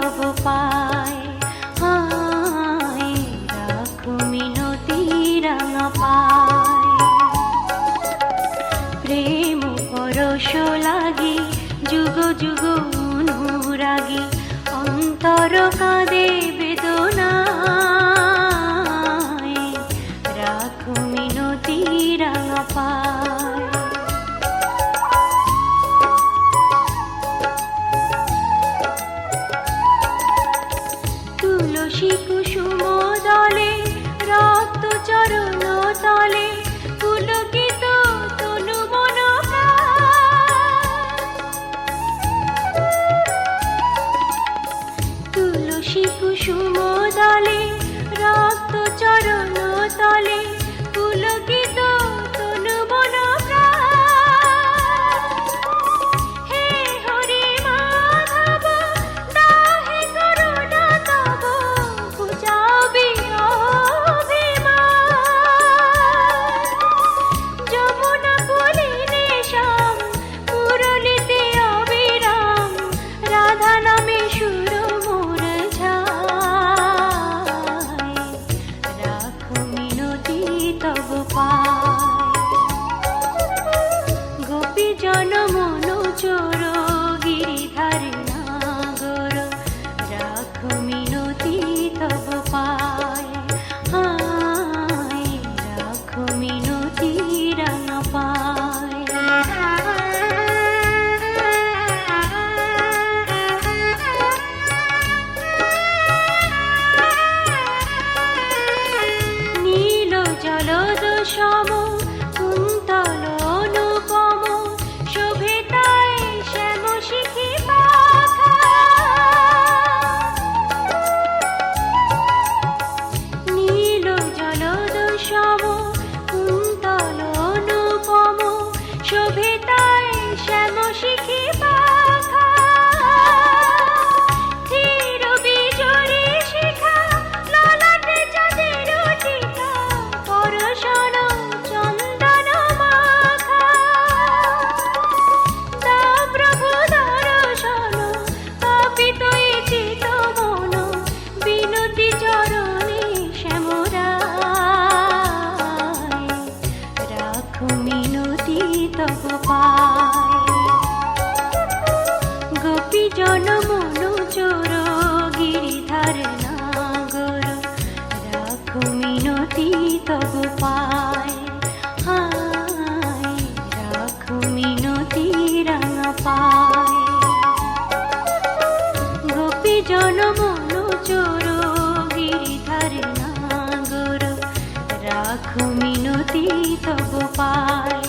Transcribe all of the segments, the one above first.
তব পায়, হায় রাখো মিনতি রাঙা পায়। প্রেম পরশ লাগি যুগ যুগ অনুরাগী, অন্তর কাঁদে বেদনায়, রাখো মিনতি রাঙা পায়। তুলসী কুসুম দলে রক্ত চরণ তলে, পুলকিত তনু মন প্রাণ। তুলসী কুসুম দলে রক্ত চরণ তলে, পুলকিত তনু মন প্রাণ। হে হরি মাধব দাহে করুণা তব, বুঝাবি অভিমান। যমুনা কুলিনে শ্যাম, মুরলিতে অবিরাম, রাধা নামে সুর মোর ঝায়, রাখো মিনতি তব পায়। গোপী জন মন চোর গিরিধার নাগর, রাখো মিনতি তব পায়, হায় রাখো মিনতি রাঙা পায়। নীল জলদ সম কুন্তল অনুপম, শোভে তাই শ্যাম শিখি পাখা। নীল জলদ সম কুন্তল অনুপম, শোভে তাই শ্যাম শিখি পাখা। ধীর বিজয়ী শিখা, ললাটে চাঁদের টিকা, পরশন চন্দন মাখা। তা প্রভু দর্শন, পাপিত এ চিত মন, বিনতি চরণে শ্যামরায়, রাখো মিনতি তব পায়। গোপী জন মন চোর গিরিধার নাগর, রাখো মিনতি তব পায়, হায় রাখো মিনতি রাঙা পায়। গোপী জন মন চোর গিরিধার নাগর, রাখো মিনতি তব পায়,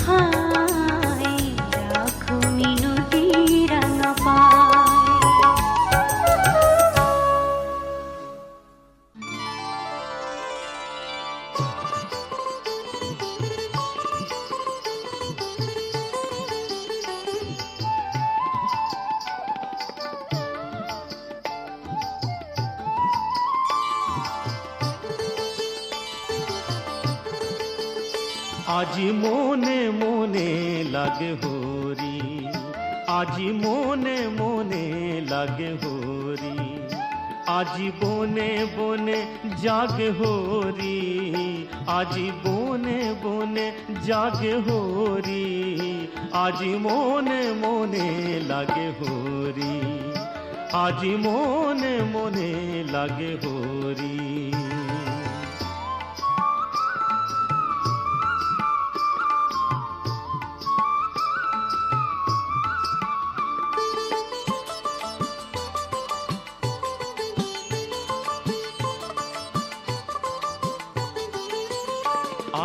হায় রাখো মিনতি রাঙা পায়। আজি মনে মনে লাগে হরি, আজি মনে মনে লাগে হরি, আজি বনে বনে জাগে হরি, আজি বনে বনে জাগে হরি, আজি মনে মনে লাগে হরি, আজি মনে মনে লাগে হরি।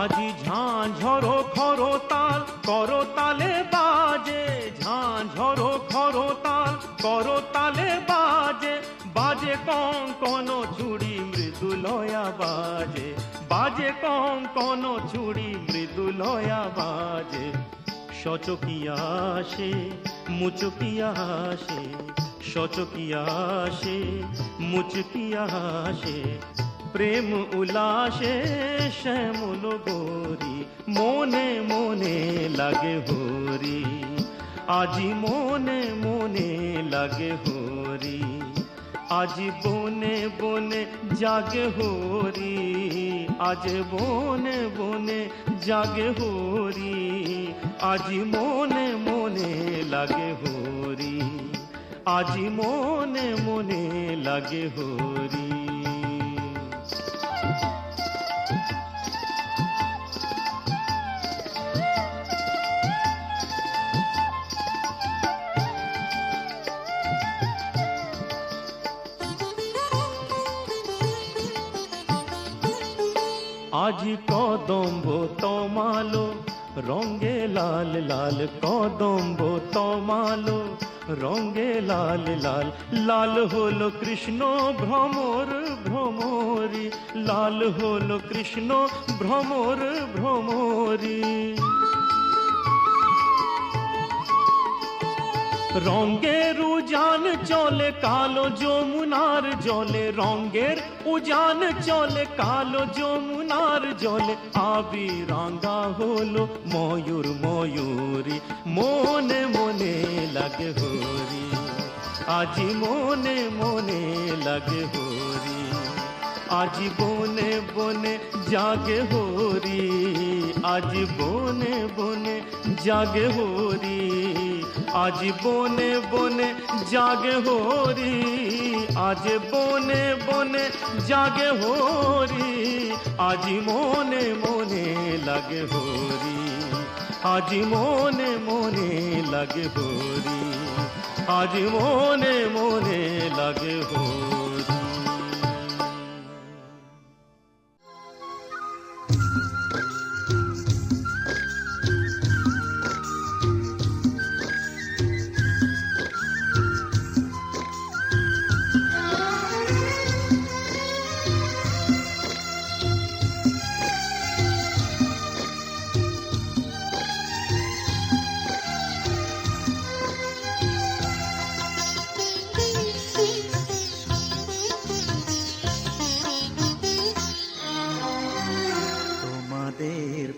আজি ঝাঁঝরো খরতাল করতালে বাজে, ঝাঁঝরো খরতাল করতালে বাজে, বাজে কঙ্কন চুড়ি মৃদুলয়া বাজে, বাজে কঙ্কন চুড়ি মৃদুলয়া বাজে। সচকিয়া আসে মুচকিয়া আসে, সচকিয়া আসে মুচকিয়া আসে, প্রেম উল্লাসে শ্যামল গোরি, মনে মনে লাগে হরি, আজি মনে মনে লাগে হরি। আজ বনে বনে জাগে হরি, আজ বনে বনে জাগে হরি, আজ মনে মনে লাগে হরি, আজ মনে মনে লাগে হরি। আজ কদম্ব তমালো রঙে লাল লাল, কদম্ব তমালো রঙে লাল লাল, লাল হলো কৃষ্ণ ভ্রমর ভ্রমরি, লাল হলো কৃষ্ণ ভ্রমর ভ্রমরি। রঙের উজান চলে কালো যমুনার জলে, রঙের উজান চলে কালো যমুনার জলে, আবি রাঙা হলো ময়ূর ময়ূরী, মনে মনে লাগে হরি, আজ মনে মনে লাগে হরি, আজ বনে বনে জাগে হরি, আজ বনে বনে জাগে হরি, আজ বনে বনে জাগে হরি, আজ বনে বনে জাগে হরি, আজ মনে মনে লাগে হরি, আজ মনে মনে লাগে হরি, আজ মনে মনে লাগে হরি।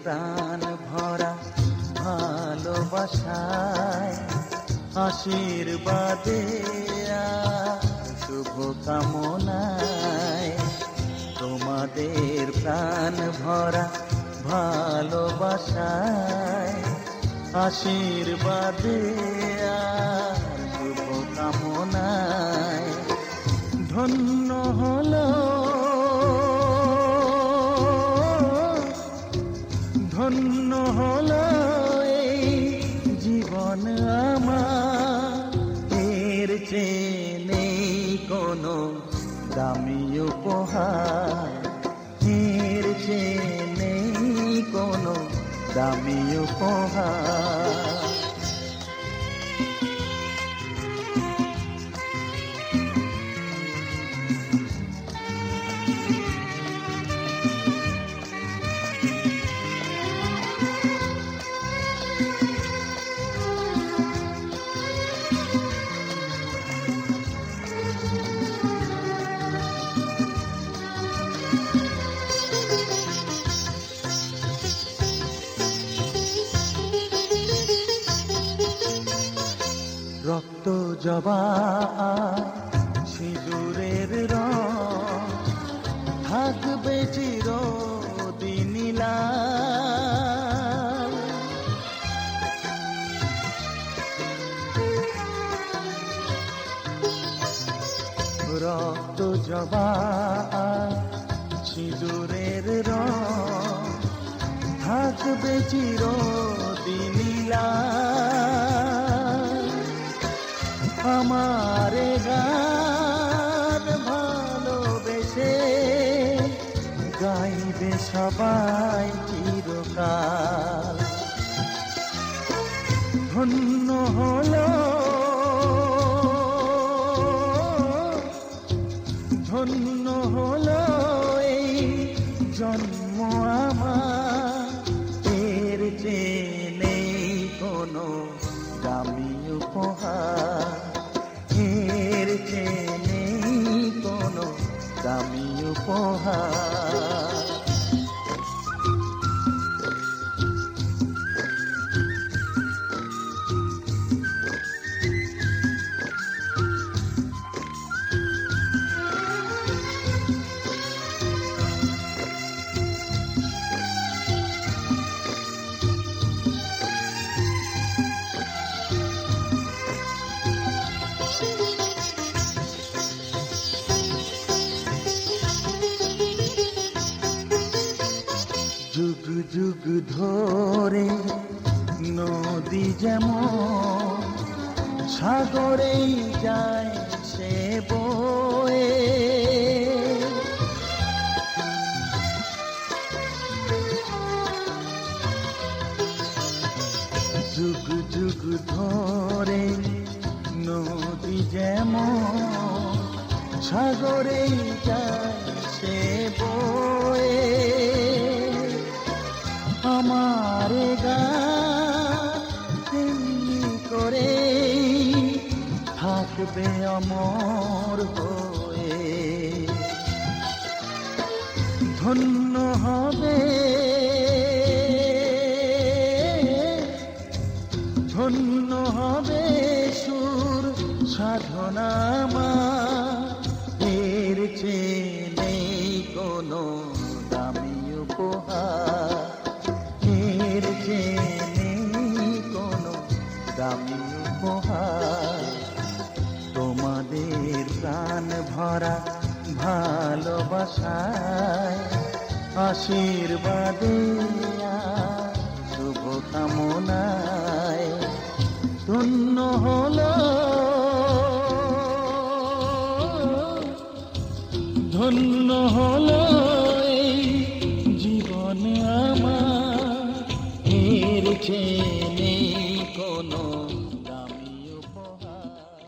প্রাণ ভরা ভালোবাসায়, আশীর্বাদে শুভ কামনায়, তোমাদের প্রাণ ভরা ভালোবাসায়, আশীর্বাদে শুভ কামনায়, ধন্য হলো ধন্য হলো এই জীবন আমার, এর চেয়ে নেই কোনো দামি উপহার, এর চেয়ে নেই কোনো দামি উপহার। রক্ত জবা সিঁদুরের রং থাকবে চিরদিন লাল, রক্ত জবা সিঁদুরের রং থাকবে চিরদিন লাল, আমারে গান ভালোবেসে গাইবে সবাই চিরকাল, ধন্য হলো ধন্য হলো এই জন্ম আমার, এর চেয়ে নেই কোনো দামি উপহার, এর চেয়ে নেই কোনো দামি উপহার। সাগরে নদী যেমন সাগরেই যায় সে বয়ে, যুগ যুগ ধরে নদী যেমন সাগরেই যায় সে বয়ে, আমার গান তেমনি করে থাকবে অমর হয়ে, ধন্য হবে ধন্য হবে সুর সাধনা এর চেয়ে নেই কোনো দামি উপহার, এর চেয়ে নেই কোনো দামি উপহার। তোমাদের প্রাণ ভরা ভালোবাসায় আশীর্বাদে শুভ কামনায় ধন্য হলো